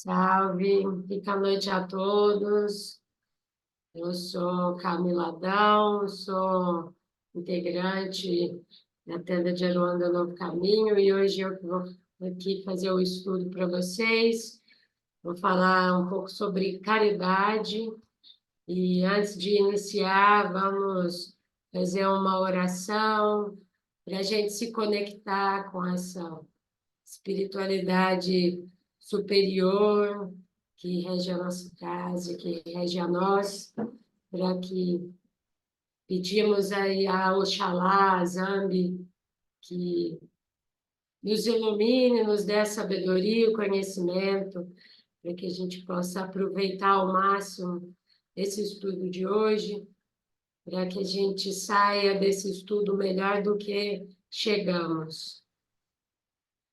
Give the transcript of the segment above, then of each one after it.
Salve, fica a noite a todos. Eu sou Camila Adão, sou integrante da Tenda de Aruanda Novo Caminho e hoje eu vou aqui fazer o estudo para vocês. Vou falar um pouco sobre caridade e antes de iniciar, vamos fazer uma oração para a gente se conectar com essa espiritualidade superior que rege a nossa casa, que rege a nós, para que pedimos aí a Oxalá, a Zambi, que nos ilumine, nos dê a sabedoria e o conhecimento, para que a gente possa aproveitar ao máximo esse estudo de hoje, para que a gente saia desse estudo melhor do que chegamos.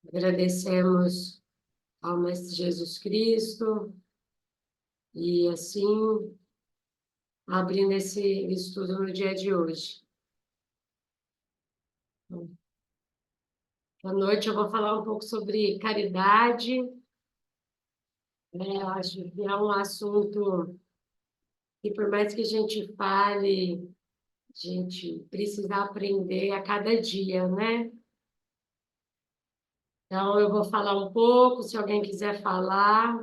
Agradecemos ao Mestre Jesus Cristo, e assim, abrindo esse estudo no dia de hoje. À noite eu vou falar um pouco sobre caridade, né? Eu acho que é um assunto que, por mais que a gente fale, a gente precisa aprender a cada dia, né? Então, eu vou falar um pouco, se alguém quiser falar,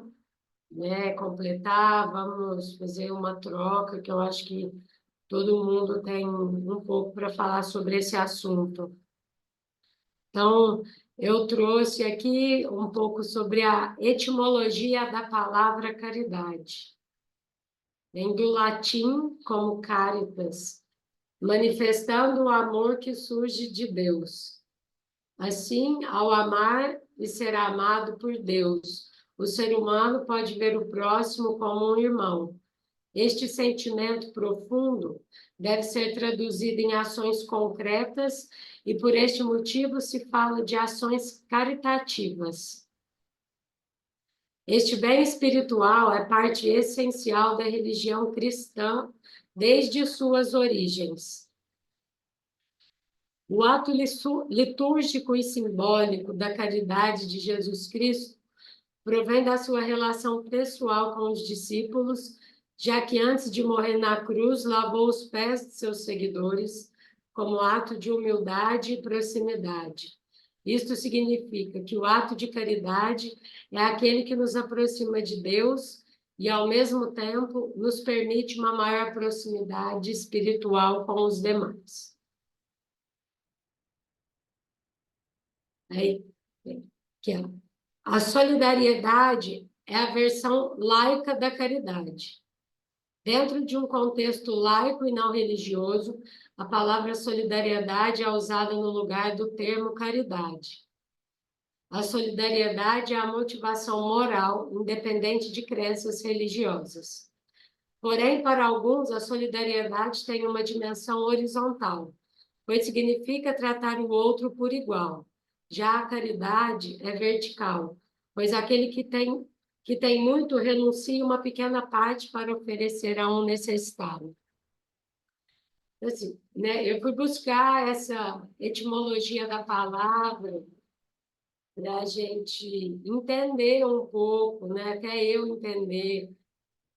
né, completar, vamos fazer uma troca, que eu acho que todo mundo tem um pouco para falar sobre esse assunto. Então, eu trouxe aqui um pouco sobre a etimologia da palavra caridade. Vem do latim como caritas, manifestando o amor que surge de Deus. Assim, ao amar e ser amado por Deus, o ser humano pode ver o próximo como um irmão. Este sentimento profundo deve ser traduzido em ações concretas e, por este motivo, se fala de ações caritativas. Este bem espiritual é parte essencial da religião cristã desde suas origens. O ato litúrgico e simbólico da caridade de Jesus Cristo provém da sua relação pessoal com os discípulos, já que antes de morrer na cruz, lavou os pés de seus seguidores, como ato de humildade e proximidade. Isto significa que o ato de caridade é aquele que nos aproxima de Deus e, ao mesmo tempo, nos permite uma maior proximidade espiritual com os demais. Aí, que é a solidariedade é a versão laica da caridade. Dentro de um contexto laico e não religioso, a palavra solidariedade é usada no lugar do termo caridade. A solidariedade é a motivação moral, independente de crenças religiosas. Porém, para alguns, a solidariedade tem uma dimensão horizontal, pois significa tratar o outro por igual. Já a caridade é vertical, pois aquele que tem muito renuncia uma pequena parte para oferecer a um necessitado. Assim, né, eu fui buscar essa etimologia da palavra para a gente entender um pouco, né, até eu entender,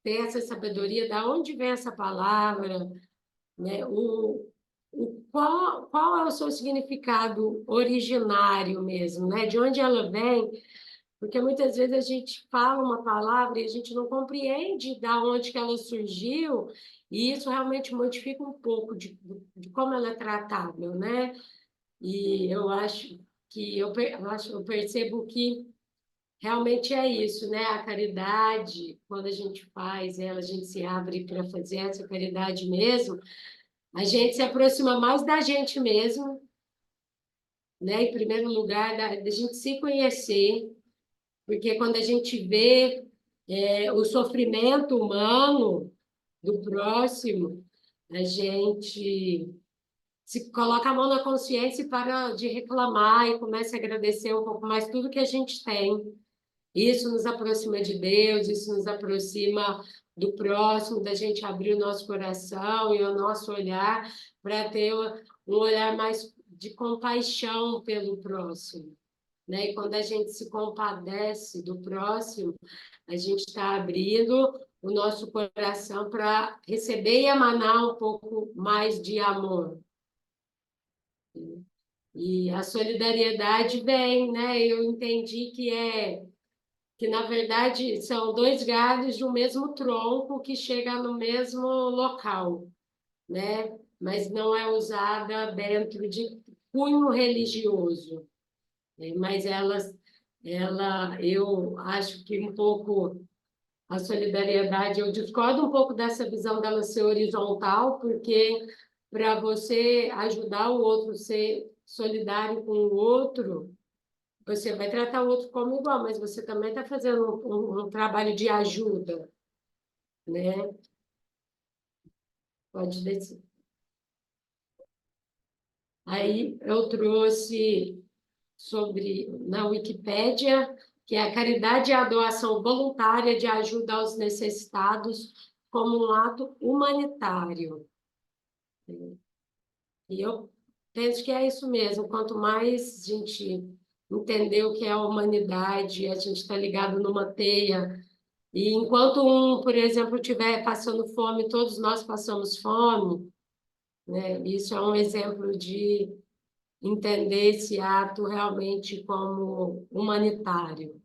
ter essa sabedoria, da onde vem essa palavra, né, qual é o seu significado originário mesmo, né, de onde ela vem. Porque muitas vezes a gente fala uma palavra e a gente não compreende de onde que ela surgiu, e isso realmente modifica um pouco de como ela é tratável, né? E eu acho que eu percebo que realmente é isso, né? A caridade, quando a gente faz ela, a gente se abre para fazer essa caridade mesmo, a gente se aproxima mais da gente mesmo, né? Em primeiro lugar, da gente se conhecer, porque quando a gente vê o sofrimento humano do próximo, a gente se coloca a mão na consciência e para de reclamar e começa a agradecer um pouco mais tudo que a gente tem. Isso nos aproxima de Deus, isso nos aproxima do próximo, da gente abrir o nosso coração e o nosso olhar para ter um olhar mais de compaixão pelo próximo, né? E quando a gente se compadece do próximo, a gente está abrindo o nosso coração para receber e emanar um pouco mais de amor. E a solidariedade vem, né? Eu entendi que na verdade são dois galhos de um mesmo tronco que chega no mesmo local, né? Mas não é usada dentro de cunho religioso, né? Mas eu acho que um pouco a solidariedade, eu discordo um pouco dessa visão dela ser horizontal, porque para você ajudar o outro, ser solidário com o outro, você vai tratar o outro como igual, mas você também está fazendo um trabalho de ajuda, né? Pode decidir. Aí eu trouxe sobre, na Wikipédia, que é a caridade é a doação voluntária de ajuda aos necessitados como um ato humanitário. E eu penso que é isso mesmo. Quanto mais a gente entender o que é a humanidade, a gente está ligado numa teia. E enquanto um, por exemplo, estiver passando fome, todos nós passamos fome, né? Isso é um exemplo de entender esse ato realmente como humanitário.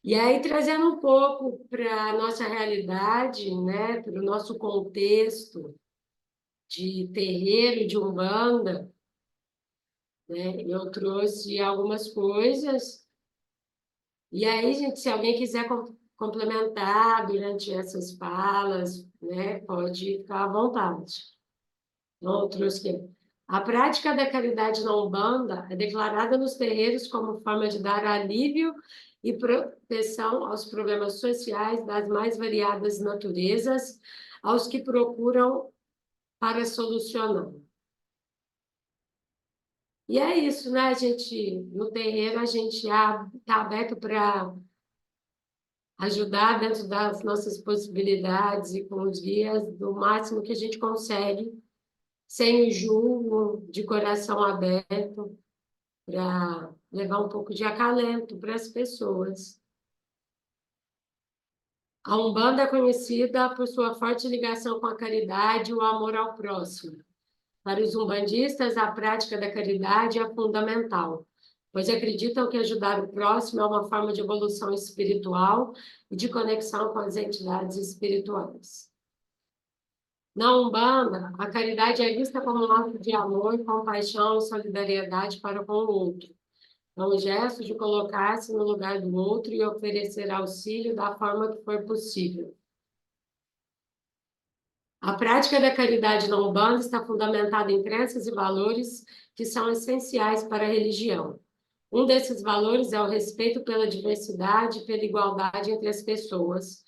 E aí, trazendo um pouco para a nossa realidade, né? Para o nosso contexto de terreiro, de Umbanda, né? Eu trouxe algumas coisas, e aí, gente, se alguém quiser complementar durante essas falas, né, pode ficar à vontade. Então, eu trouxe que a prática da caridade na Umbanda é declarada nos terreiros como forma de dar alívio e proteção aos problemas sociais das mais variadas naturezas, aos que procuram para solucionar. E é isso, né? A gente, no terreiro, a gente está aberto para ajudar dentro das nossas possibilidades e com os guias do máximo que a gente consegue, sem o julgo, de coração aberto, para levar um pouco de acalento para as pessoas. A Umbanda é conhecida por sua forte ligação com a caridade e o amor ao próximo. Para os umbandistas, a prática da caridade é fundamental, pois acreditam que ajudar o próximo é uma forma de evolução espiritual e de conexão com as entidades espirituais. Na Umbanda, a caridade é vista como um ato de amor, compaixão e solidariedade para com o outro. É um gesto de colocar-se no lugar do outro e oferecer auxílio da forma que for possível. A prática da caridade na Umbanda está fundamentada em crenças e valores que são essenciais para a religião. Um desses valores é o respeito pela diversidade e pela igualdade entre as pessoas,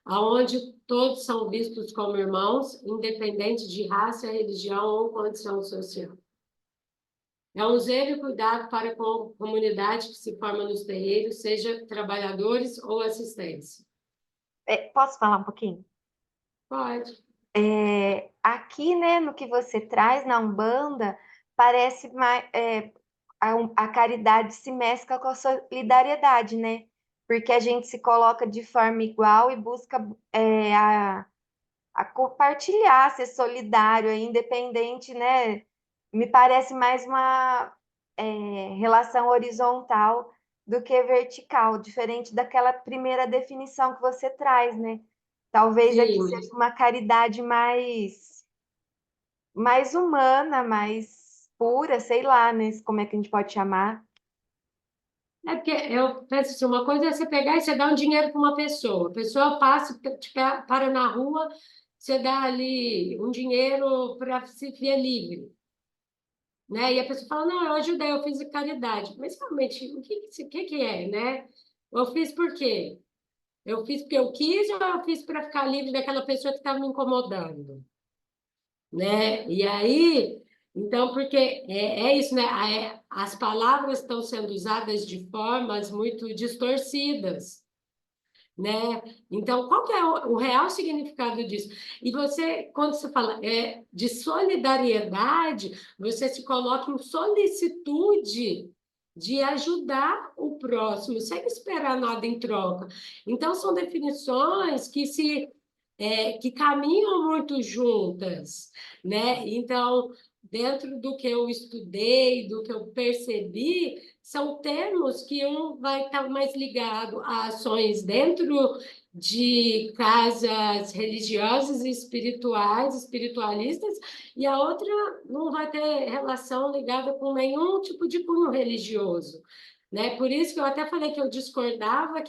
aonde todos são vistos como irmãos, independente de raça, religião ou condição social. É um zelo e cuidado para com a comunidade que se forma nos terreiros, seja trabalhadores ou assistentes. Posso falar um pouquinho? Pode. Aqui, né, no que você traz na Umbanda, parece mais, a caridade se mescla com a solidariedade, né? Porque a gente se coloca de forma igual e busca a compartilhar, ser solidário, independente, né? Me parece mais uma relação horizontal do que vertical, diferente daquela primeira definição que você traz, né? Talvez aqui Sim. seja uma caridade mais humana, mais pura, sei lá, né? Como é que a gente pode chamar? É porque eu penso assim, uma coisa é você pegar e você dar um dinheiro para uma pessoa. A pessoa passa, para na rua, você dá ali um dinheiro para se ver livre, né? E a pessoa fala, não, eu ajudei, eu fiz caridade. Mas realmente, o que é, né? Eu fiz por quê? Eu fiz porque eu quis ou eu fiz para ficar livre daquela pessoa que estava me incomodando, né? E aí, então, porque é isso, né? As palavras estão sendo usadas de formas muito distorcidas, né? Então, qual que é o real significado disso? E você, quando você fala de solidariedade, você se coloca em solicitude de ajudar o próximo, sem esperar nada em troca. Então, são definições que caminham muito juntas, né? Então, dentro do que eu estudei, do que eu percebi, são termos que um vai estar mais ligado a ações dentro de casas religiosas e espirituais, espiritualistas, e a outra não vai ter relação ligada com nenhum tipo de cunho religioso, né? Por isso que eu até falei que eu discordava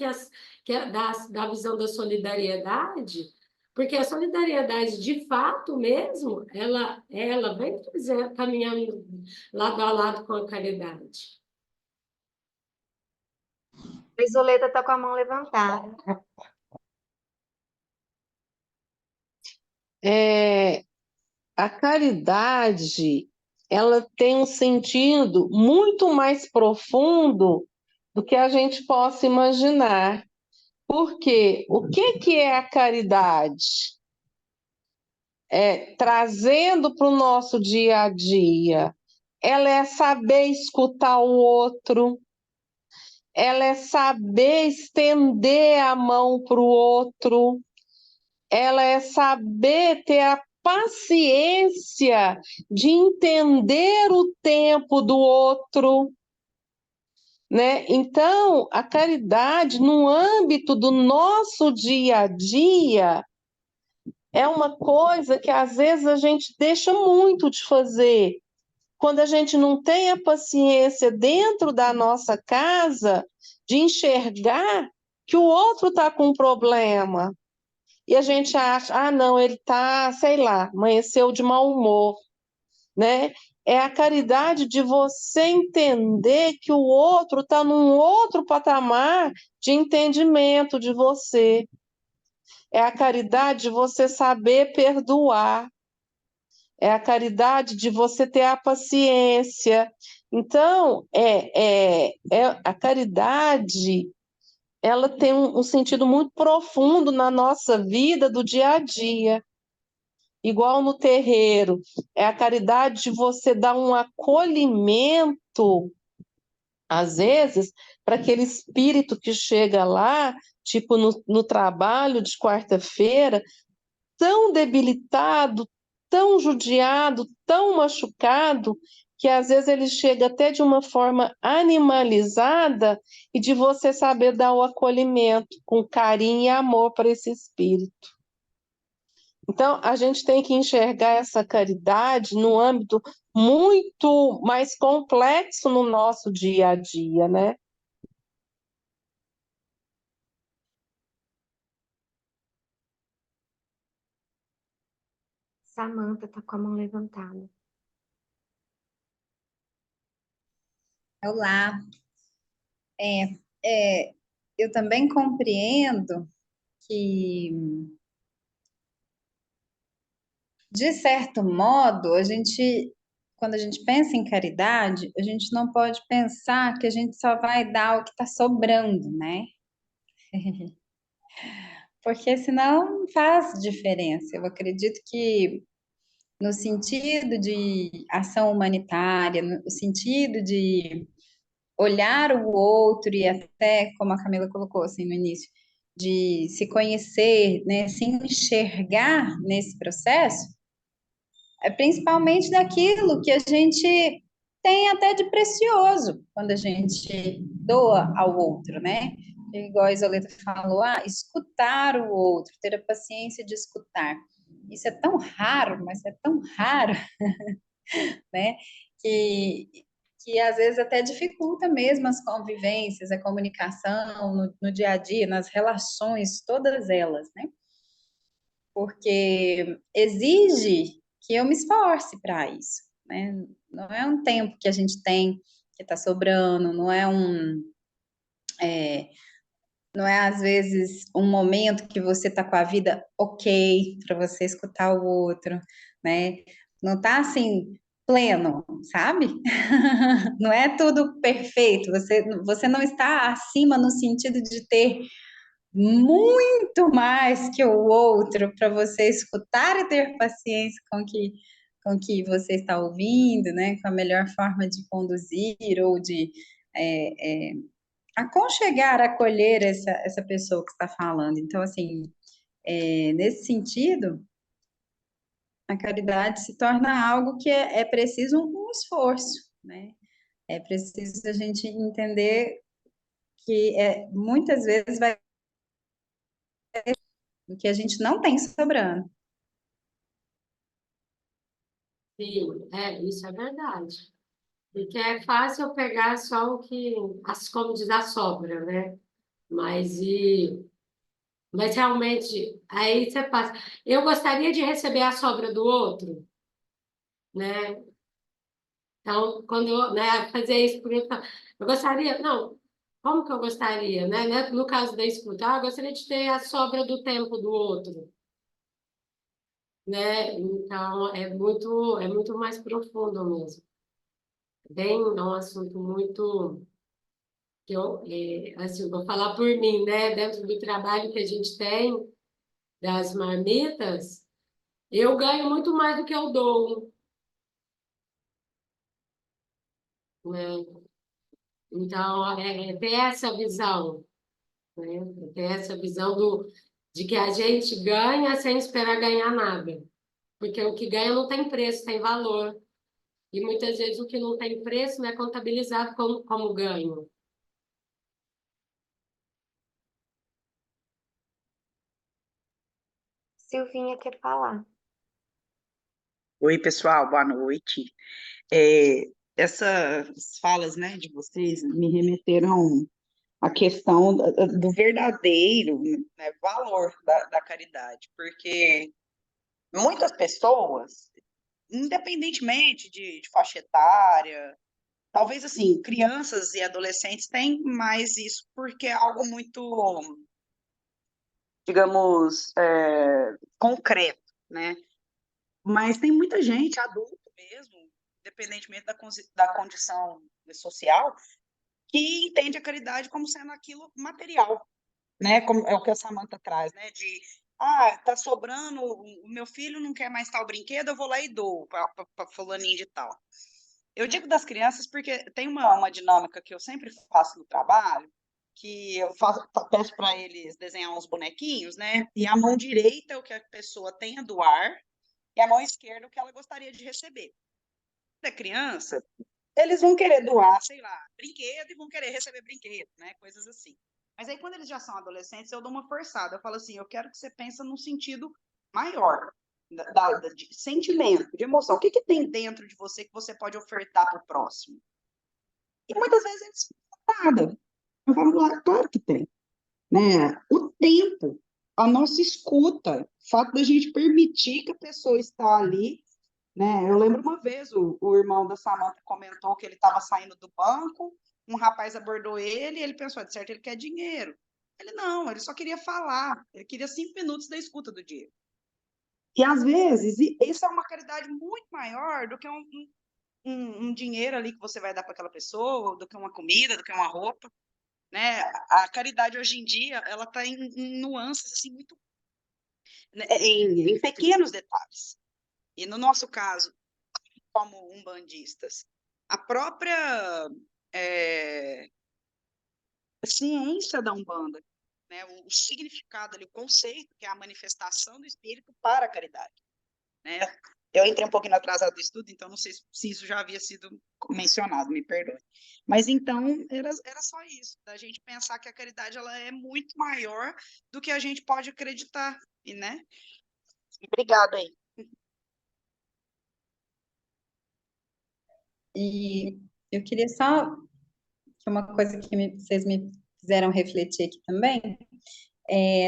da visão da solidariedade, porque a solidariedade, de fato mesmo, ela vem caminhando lado a lado com a caridade. A Isoleta está com a mão levantada. É, a caridade, ela tem um sentido muito mais profundo do que a gente possa imaginar. Porque o que é a caridade? Trazendo para o nosso dia a dia, ela é saber escutar o outro, ela é saber estender a mão para o outro, ela é saber ter a paciência de entender o tempo do outro, né? Então, a caridade, no âmbito do nosso dia a dia, é uma coisa que às vezes a gente deixa muito de fazer. Quando a gente não tem a paciência dentro da nossa casa de enxergar que o outro está com um problema. E a gente acha, ah, não, ele está, sei lá, amanheceu de mau humor, né? É a caridade de você entender que o outro está num outro patamar de entendimento de você. É a caridade de você saber perdoar. É a caridade de você ter a paciência. Então, a caridade, ela tem um sentido muito profundo na nossa vida do dia a dia. Igual no terreiro, é a caridade de você dar um acolhimento, às vezes, para aquele espírito que chega lá, tipo no trabalho de quarta-feira, tão debilitado, tão judiado, tão machucado, que às vezes ele chega até de uma forma animalizada e de você saber dar o acolhimento com carinho e amor para esse espírito. Então, a gente tem que enxergar essa caridade no âmbito muito mais complexo no nosso dia a dia, né? Samanta está com a mão levantada. Olá, eu também compreendo que, de certo modo, quando a gente pensa em caridade, a gente não pode pensar que a gente só vai dar o que está sobrando, né? Porque senão não faz diferença. Eu acredito que no sentido de ação humanitária, no sentido de olhar o outro e até, como a Camila colocou assim no início, de se conhecer, né, se enxergar nesse processo, é principalmente daquilo que a gente tem até de precioso quando a gente doa ao outro, né? Igual a Isoleta falou, escutar o outro, ter a paciência de escutar. Isso é tão raro, mas é tão raro, né? Que, que às vezes até dificulta mesmo as convivências, a comunicação no dia a dia, nas relações, todas elas, né? Porque exige que eu me esforce para isso, né? Não é um tempo que a gente tem que está sobrando, não é às vezes um momento que você está com a vida ok para você escutar o outro, né? Não está assim pleno, sabe? Não é tudo perfeito. Você não está acima no sentido de ter muito mais que o outro para você escutar e ter paciência com que você está ouvindo, né? Com a melhor forma de conduzir ou de aconchegar, acolher essa pessoa que está falando. Então, assim, nesse sentido, a caridade se torna algo que é preciso um esforço, né? É preciso a gente entender que muitas vezes vai o que a gente não tem sobrando. Sim, isso é verdade. Porque é fácil eu pegar só o que, como diz, a sobra, né? Mas, mas realmente, aí você passa. Eu gostaria de receber a sobra do outro, né? Então, quando eu, né, fazer isso, porque eu gostaria, não, como que eu gostaria, né? No caso da escuta, eu gostaria de ter a sobra do tempo do outro, né? Então, é muito mais profundo mesmo. É um assunto muito que eu, assim, vou falar por mim, né? Dentro do trabalho que a gente tem das marmitas, eu ganho muito mais do que eu dou, né? Então, ter essa visão, né? Ter essa visão de que a gente ganha sem esperar ganhar nada. Porque o que ganha não tem preço, tem valor. E muitas vezes o que não tem preço não é contabilizado como ganho. Silvinha quer falar. Oi, pessoal, boa noite. É, essas falas, né, de vocês me remeteram à questão do verdadeiro, né, valor da caridade, porque muitas pessoas, independentemente de faixa etária, talvez assim, crianças e adolescentes têm mais isso porque é algo muito, digamos, concreto, né? Mas tem muita gente, adulto mesmo, independentemente da condição social, que entende a caridade como sendo aquilo material, né? Como é o que a Samantha traz, né? De, tá sobrando, o meu filho não quer mais tal brinquedo, eu vou lá e dou para fulaninho de tal. Eu digo das crianças porque tem uma dinâmica que eu sempre faço no trabalho, que eu peço para eles desenhar uns bonequinhos, né? E a mão direita é o que a pessoa tem a doar, e a mão esquerda o que ela gostaria de receber. Da criança, eles vão querer doar, sei lá, brinquedo e vão querer receber brinquedo, né? Coisas assim. Mas aí, quando eles já são adolescentes, eu dou uma forçada. Eu falo assim, eu quero que você pense num sentido maior, de sentimento, de emoção. O que tem dentro de você que você pode ofertar para o próximo? E muitas vezes eles não falam nada. Eu falo, claro que tem. Né? O tempo, a nossa escuta, o fato da gente permitir que a pessoa está ali, né? Eu lembro uma vez, o irmão da Samantha comentou que ele estava saindo do banco, um rapaz abordou ele e ele pensou, de certo, ele quer dinheiro. Ele não, ele só queria falar, ele queria 5 minutos da escuta do dia. E às vezes, isso é uma caridade muito maior do que um dinheiro ali que você vai dar para aquela pessoa, do que uma comida, do que uma roupa. Né? A caridade hoje em dia ela está em nuances assim muito, né, em pequenos detalhes. E no nosso caso, como umbandistas, a própria ciência da Umbanda, né, o significado ali, o conceito que é a manifestação do espírito para a caridade, né? Eu entrei um pouquinho atrasado do estudo, então não sei se isso já havia sido mencionado, me perdoe. Mas então era só isso, da gente pensar que a caridade ela é muito maior do que a gente pode acreditar, e, né? Obrigada aí. E eu queria só que uma coisa que vocês me fizeram refletir aqui também,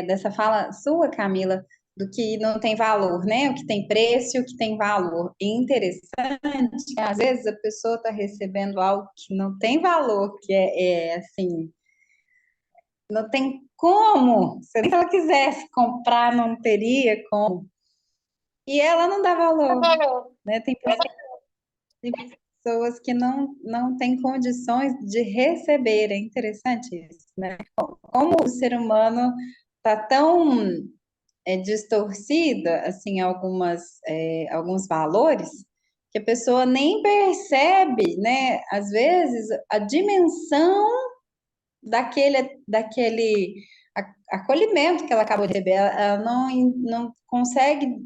dessa fala sua, Camila, do que não tem valor, né? O que tem preço e o que tem valor. E interessante que às vezes a pessoa está recebendo algo que não tem valor, que assim, não tem como. Se ela quisesse comprar, não teria como. E ela não dá valor, né? Tem pessoas que não têm condições de receber. É interessante isso, né? Como o ser humano está tão distorcida, assim, alguns valores, que a pessoa nem percebe, né, às vezes, a dimensão daquele acolhimento que ela acabou de receber. Ela não consegue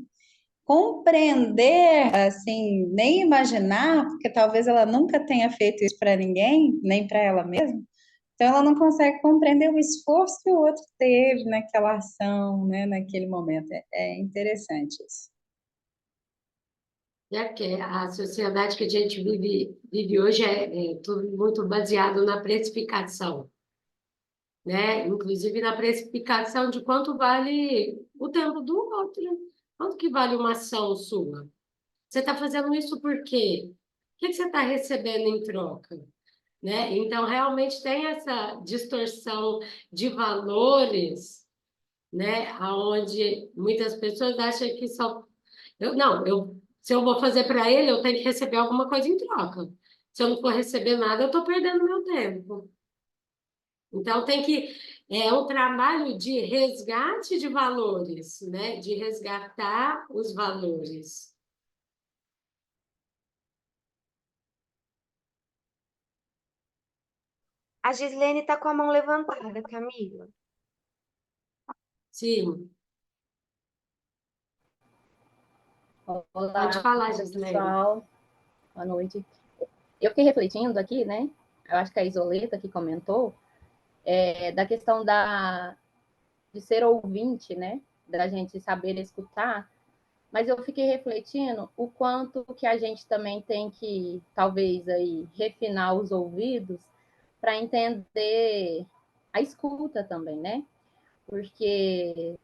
compreender, assim, nem imaginar, porque talvez ela nunca tenha feito isso para ninguém, nem para ela mesma. Então, ela não consegue compreender o esforço que o outro teve naquela ação, né, naquele momento. É interessante isso. É que a sociedade que a gente vive hoje é tudo muito baseado na precificação, né? Inclusive na precificação de quanto vale o tempo do outro. Quanto que vale uma ação sua? Você está fazendo isso por quê? O que que você está recebendo em troca? Né? Então, realmente tem essa distorção de valores, né? Onde muitas pessoas acham que só... se eu vou fazer para ele, eu tenho que receber alguma coisa em troca. Se eu não for receber nada, eu estou perdendo meu tempo. Então, é um trabalho de resgate de valores, né? De resgatar os valores. A Gislene está com a mão levantada, Camila. Sim, pode Olá, falar, Gislene. pessoal. Boa noite. Eu fiquei refletindo aqui, né? Eu acho que a Isoleta que comentou, da questão de ser ouvinte, né? Da gente saber escutar. Mas eu fiquei refletindo o quanto que a gente também tem que, talvez, aí, refinar os ouvidos para entender a escuta também, né? Porque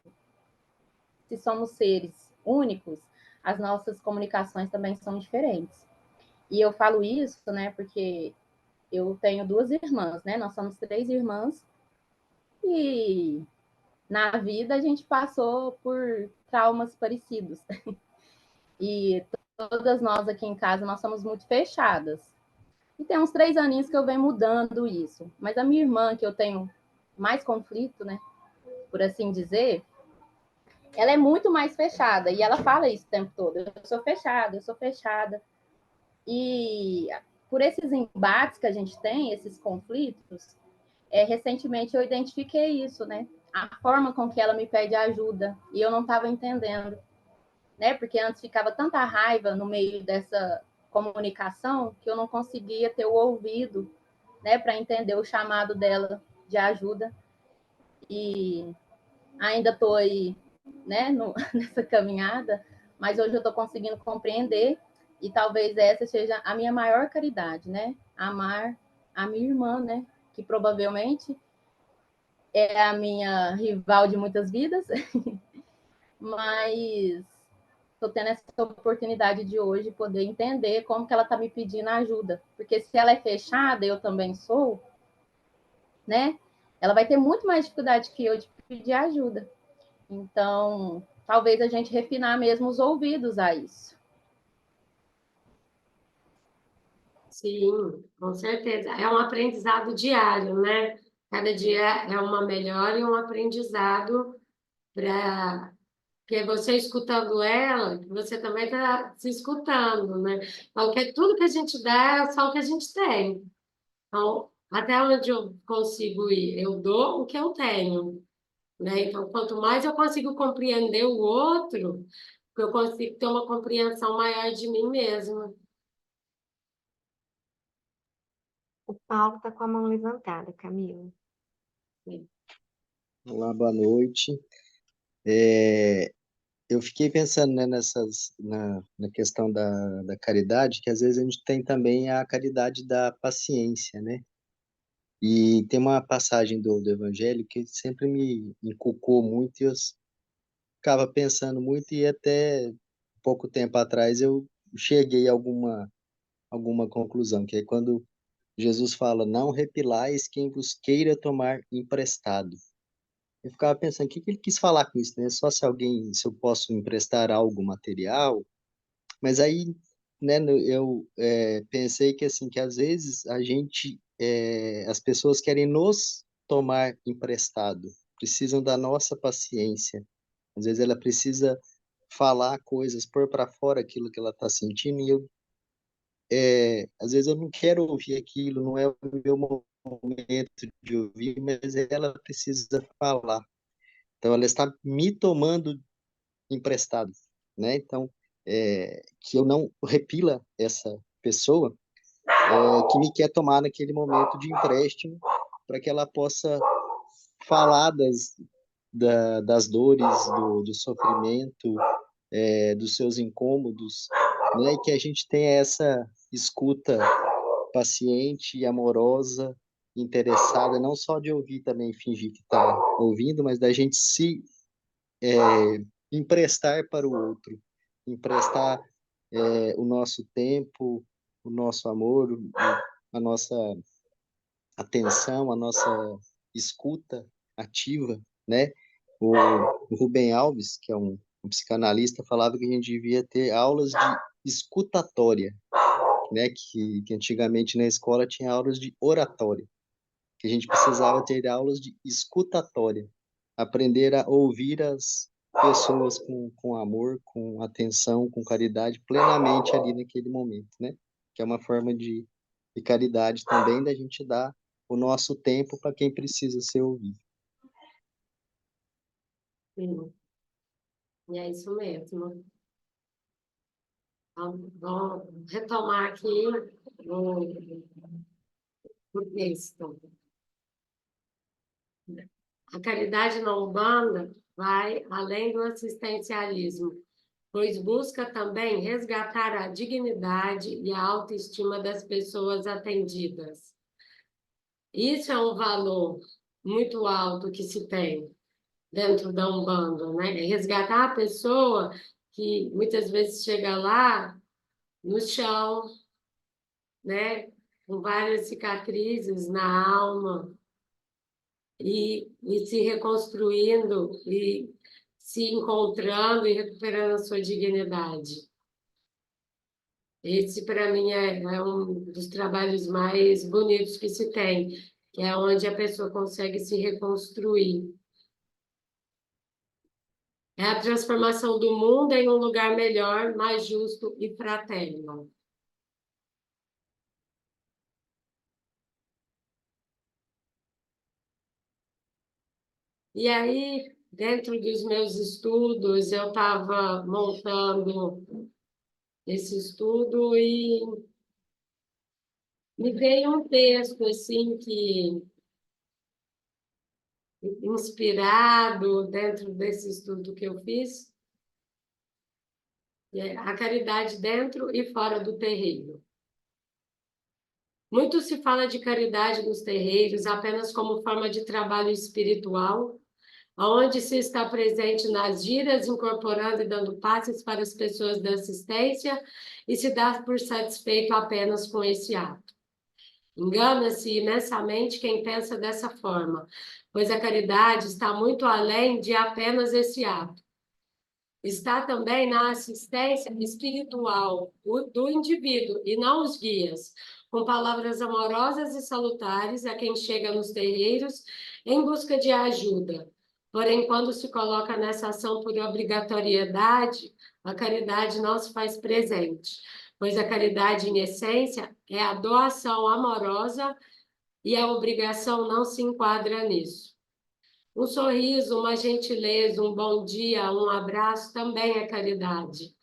se somos seres únicos, as nossas comunicações também são diferentes. E eu falo isso, né, porque eu tenho duas irmãs, né? Nós somos três irmãs e na vida a gente passou por traumas parecidos. E todas nós aqui em casa, nós somos muito fechadas. E tem uns 3 aninhos que eu venho mudando isso. Mas a minha irmã, que eu tenho mais conflito, né, por assim dizer, ela é muito mais fechada. E ela fala isso o tempo todo. Eu sou fechada, eu sou fechada. E por esses embates que a gente tem, esses conflitos, recentemente eu identifiquei isso, né? A forma com que ela me pede ajuda e eu não estava entendendo, né? Porque antes ficava tanta raiva no meio dessa comunicação que eu não conseguia ter o ouvido, né, para entender o chamado dela de ajuda. E ainda estou aí, né, nessa caminhada, mas hoje eu estou conseguindo compreender e talvez essa seja a minha maior caridade, né? Amar a minha irmã, né? Que provavelmente é a minha rival de muitas vidas, mas estou tendo essa oportunidade de hoje poder entender como que ela está me pedindo ajuda, porque se ela é fechada, eu também sou, né? Ela vai ter muito mais dificuldade que eu de pedir ajuda. Então, talvez a gente refinar mesmo os ouvidos a isso. Sim, com certeza. É um aprendizado diário, né? Cada dia é uma melhora e um aprendizado para porque você escutando ela, você também está se escutando, né? Então, tudo que a gente dá é só o que a gente tem. Então, até onde eu consigo ir, eu dou o que eu tenho, né? Então, quanto mais eu consigo compreender o outro, eu consigo ter uma compreensão maior de mim mesma. O Paulo está com a mão levantada, Camila. Olá, boa noite. É, eu fiquei pensando, né, na questão da caridade, que às vezes a gente tem também a caridade da paciência, né? E tem uma passagem do Evangelho que sempre me inculcou muito e eu ficava pensando muito e até pouco tempo atrás eu cheguei a alguma conclusão, que é quando Jesus fala, não repilais quem vos queira tomar emprestado. Eu ficava pensando, o que que ele quis falar com isso, né? Só se eu posso emprestar algo material, mas aí, né, eu pensei que assim, que às vezes as pessoas querem nos tomar emprestado, precisam da nossa paciência. Às vezes ela precisa falar coisas, pôr para fora aquilo que ela está sentindo, e eu às vezes eu não quero ouvir aquilo, não é o meu momento de ouvir, mas ela precisa falar. Então, ela está me tomando emprestado, né? Então, que eu não repila essa pessoa que me quer tomar naquele momento de empréstimo para que ela possa falar das dores, do sofrimento, dos seus incômodos, né? E que a gente tenha essa escuta paciente e amorosa, interessada, não só de ouvir também, fingir que está ouvindo, mas da gente se emprestar para o outro, emprestar o nosso tempo, o nosso amor, a nossa atenção, a nossa escuta ativa, né? O Rubem Alves, que é um psicanalista, falava que a gente devia ter aulas de escutatória, né? Que antigamente na escola tinha aulas de oratória, que a gente precisava ter aulas de escutatória, aprender a ouvir as pessoas com amor, com atenção, com caridade, plenamente ali naquele momento, né? Que é uma forma de caridade também, da gente dar o nosso tempo para quem precisa ser ouvido. Sim, e é isso mesmo. Vamos retomar aqui o texto. A caridade na Umbanda vai além do assistencialismo, pois busca também resgatar a dignidade e a autoestima das pessoas atendidas. Isso é um valor muito alto que se tem dentro da Umbanda, né? É resgatar a pessoa que muitas vezes chega lá no chão, né? Com várias cicatrizes na alma, e se reconstruindo, e se encontrando e recuperando a sua dignidade. Esse, para mim, é um dos trabalhos mais bonitos que se tem, que é onde a pessoa consegue se reconstruir. É a transformação do mundo em um lugar melhor, mais justo e fraterno. E aí, dentro dos meus estudos, eu estava montando esse estudo e me veio um texto assim que inspirado dentro desse estudo que eu fiz, a caridade dentro e fora do terreiro. Muito se fala de caridade nos terreiros apenas como forma de trabalho espiritual, onde se está presente nas giras, incorporando e dando passes para as pessoas da assistência e se dá por satisfeito apenas com esse ato. Engana-se imensamente quem pensa dessa forma, pois a caridade está muito além de apenas esse ato. Está também na assistência espiritual do indivíduo, e não os guias, com palavras amorosas e salutares a quem chega nos terreiros em busca de ajuda. Porém, quando se coloca nessa ação por obrigatoriedade, a caridade não se faz presente, pois a caridade, em essência, é a doação amorosa e a obrigação não se enquadra nisso. Um sorriso, uma gentileza, um bom dia, um abraço também é caridade.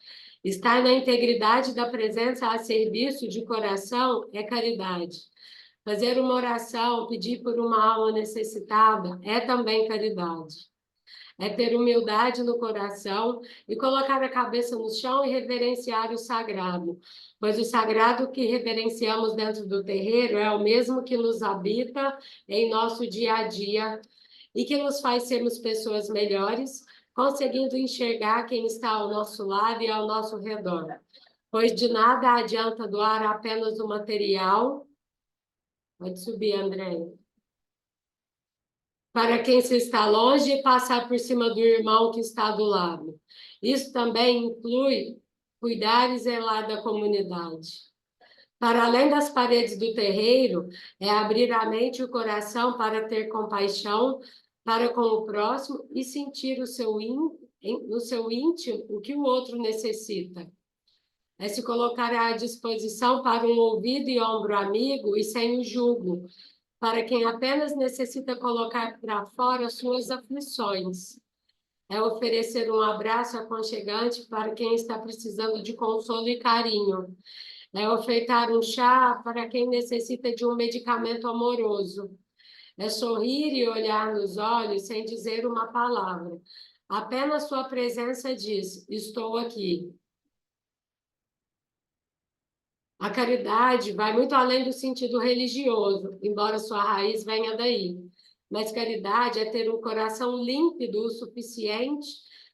Estar na integridade da presença a serviço de coração é caridade. Fazer uma oração, pedir por uma alma necessitada é também caridade. É ter humildade no coração e colocar a cabeça no chão e reverenciar o sagrado, pois o sagrado que reverenciamos dentro do terreiro é o mesmo que nos habita em nosso dia a dia e que nos faz sermos pessoas melhores, conseguindo enxergar quem está ao nosso lado e ao nosso redor. Pois de nada adianta doar apenas o material. Pode subir, André. Para quem se está longe e passar por cima do irmão que está do lado. Isso também inclui cuidar e zelar da comunidade. Para além das paredes do terreiro, é abrir a mente e o coração para ter compaixão para com o próximo e sentir no seu íntimo o que o outro necessita. É se colocar à disposição para um ouvido e ombro amigo e sem o julgo, para quem apenas necessita colocar para fora suas aflições. É oferecer um abraço aconchegante para quem está precisando de consolo e carinho. É ofertar um chá para quem necessita de um medicamento amoroso. É sorrir e olhar nos olhos sem dizer uma palavra. Apenas sua presença diz: estou aqui. A caridade vai muito além do sentido religioso, embora sua raiz venha daí. Mas caridade é ter um coração límpido o suficiente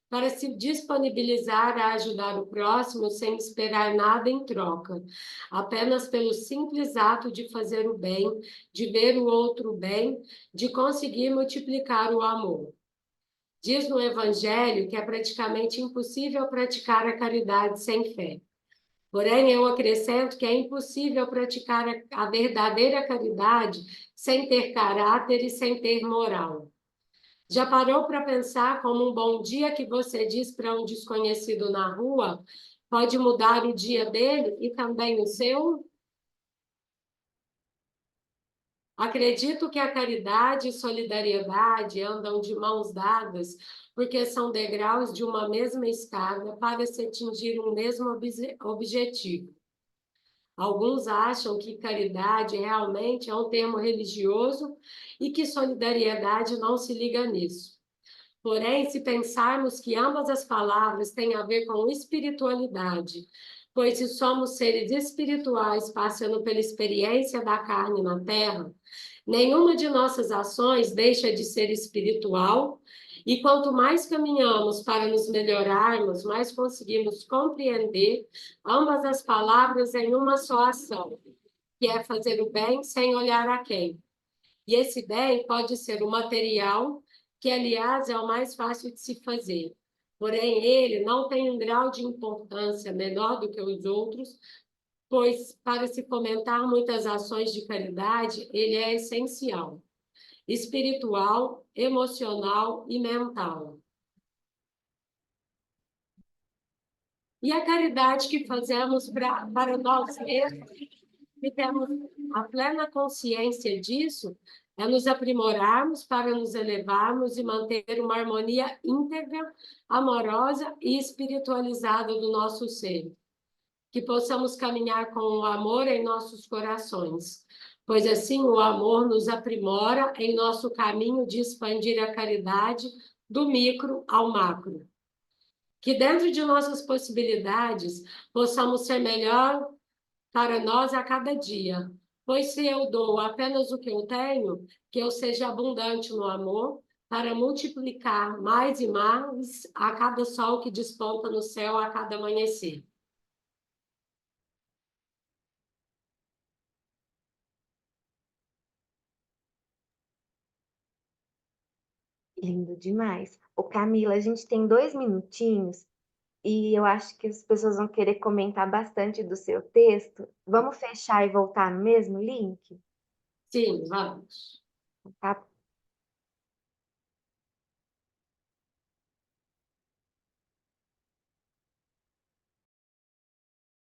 para se disponibilizar a ajudar o próximo sem esperar nada em troca, apenas pelo simples ato de fazer o bem, de ver o outro bem, de conseguir multiplicar o amor. Diz no Evangelho que é praticamente impossível praticar a caridade sem fé. Porém, eu acrescento que é impossível praticar a verdadeira caridade sem ter caráter e sem ter moral. Já parou para pensar como um bom dia que você diz para um desconhecido na rua pode mudar o dia dele e também o seu? Acredito que a caridade e solidariedade andam de mãos dadas, porque são degraus de uma mesma escada para se atingir um mesmo objetivo. Alguns acham que caridade realmente é um termo religioso e que solidariedade não se liga nisso. Porém, se pensarmos que ambas as palavras têm a ver com espiritualidade, pois se somos seres espirituais passando pela experiência da carne na Terra, nenhuma de nossas ações deixa de ser espiritual, e quanto mais caminhamos para nos melhorarmos, mais conseguimos compreender ambas as palavras em uma só ação, que é fazer o bem sem olhar a quem. E esse bem pode ser o material, que, aliás, é o mais fácil de se fazer. Porém, ele não tem um grau de importância menor do que os outros, pois, para se fomentar muitas ações de caridade, ele é essencial, espiritual, emocional e mental. E a caridade que fazemos para nós mesmos, que temos a plena consciência disso, é nos aprimorarmos para nos elevarmos e manter uma harmonia íntegra, amorosa e espiritualizada do nosso ser. Que possamos caminhar com o amor em nossos corações, pois assim o amor nos aprimora em nosso caminho de expandir a caridade do micro ao macro. Que dentro de nossas possibilidades possamos ser melhor para nós a cada dia, pois se eu dou apenas o que eu tenho, que eu seja abundante no amor, para multiplicar mais e mais a cada sol que desponta no céu a cada amanhecer. Lindo demais. Ô, Camila, a gente tem 2 minutinhos e eu acho que as pessoas vão querer comentar bastante do seu texto. Vamos fechar e voltar no mesmo link? Sim, vamos. Tá?